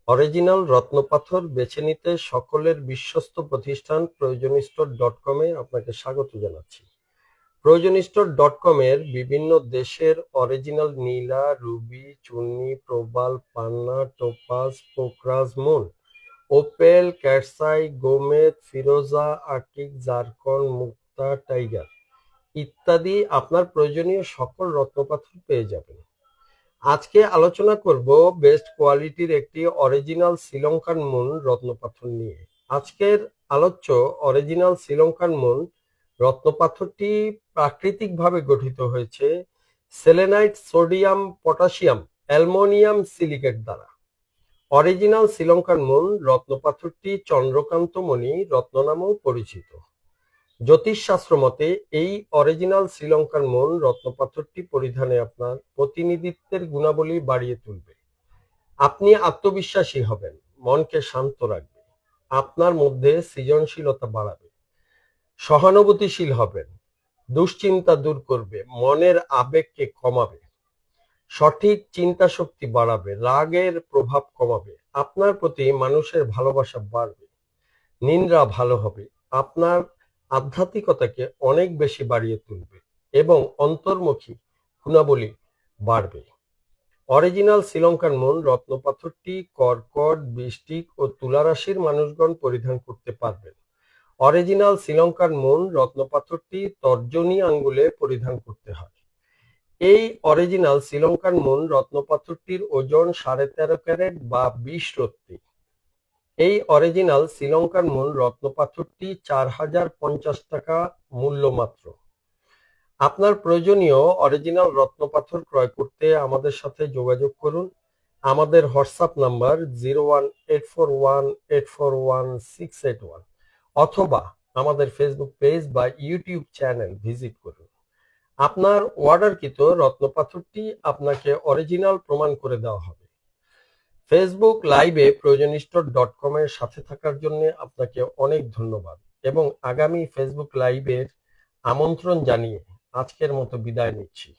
Original রত্নপাথর বেছে নিতে সকলের বিশ্বস্ত প্রতিষ্ঠান প্রয়োজনস্টোর.com-এ আপনাকে স্বাগত জানাচ্ছি। প্রয়োজনস্টোর.com-এর বিভিন্ন দেশের অরিজিনাল নীলা, রুবি, চুন্নি, প্রবাল, পান্না, topaz, Pokhraj, moon, Opel, cat's eye, গোমেদ, ফিরোজা, আকিক, জারকন, মুক্তা, টাইগার ইত্যাদি আপনার প্রয়োজনীয় সকল রত্নপাথর পেয়ে যাবেন। আজকে আলোচনা করব বেস্ট কোয়ালিটির একটি অরিজিনাল শ্রীলঙ্কান মুন রত্নপাথর নিয়ে। আজকের আলোচ্য অরিজিনাল শ্রীলঙ্কান মুন রত্নপাথরটি প্রাকৃতিকভাবে গঠিত হয়েছে selenite, sodium, potassium, aluminium silicate দ্বারা। অরিজিনাল শ্রীলঙ্কান মুন রত্নপাথরটি চন্দ্রকান্তমণি রত্ন নামেও পরিচিত। জ্যোতিষশাস্ত্র মতে এই অরিজিনাল শ্রীলঙ্কান মুন রত্নপাথরটি পরিধানে আপনার প্রতিনিধিত্বের গুণাবলী বাড়িয়ে তুলবে। আপনি আত্মবিশ্বাসী হবেন, মনকে শান্ত রাখবে, আপনার মধ্যে সৃজনশীলতা বাড়াবে, সহানুভূতিশীল হবেন, দুশ্চিন্তা দূর করবে, মনের আবেগকে কমাবে, সঠিক চিন্তা শক্তি বাড়াবে, রাগের প্রভাব কমাবে, আপনার প্রতি মানুষের ভালোবাসা বাড়বে, নিদ্রা ভালো হবে, আপনার আধ্যাত্মিকতাকে অনেক বেশি বাড়িয়ে তুলবে এবং অন্তর্মুখী গুণাবলী বাড়বে। অরিজিনাল শ্রীলঙ্কান মুন রত্নপাথরটি কর্কট, বৃশ্চিক ও তুলা রাশির মানুষগণ পরিধান করতে পারবেন। অরিজিনাল শ্রীলঙ্কান মুন রত্নপাথরটি তর্জনী আঙ্গুলে পরিধান করতে হয়। এই অরিজিনাল শ্রীলঙ্কান মুন রত্নপাথরটির ওজন 13.5 ক্যারেট বা 20 রত্তি। এই অরিজিনাল শ্রীলঙ্কান মুন রত্নপাথরটি 4050 টাকা মূল্য মাত্র। আপনার প্রয়োজনীয় অরিজিনাল রত্নপাথর ক্রয় করতে আমাদের সাথে যোগাযোগ করুন। আমাদের হোয়াটসঅ্যাপ নাম্বার 01841841 অথবা আমাদের ফেসবুক পেজ বা ইউটিউব চ্যানেল ভিজিট করুন। আপনার অর্ডারকৃত রত্নপাথরটি আপনাকে অরিজিনাল প্রমাণ করে দেওয়া হবে। ফেসবুক লাইভে প্রয়োজনস্টোর.com এর সাথে থাকার জন্য আপনাকে অনেক ধন্যবাদ এবং আগামী ফেসবুক লাইভের আমন্ত্রণ জানিয়ে আজকের মতো বিদায় নিচ্ছি।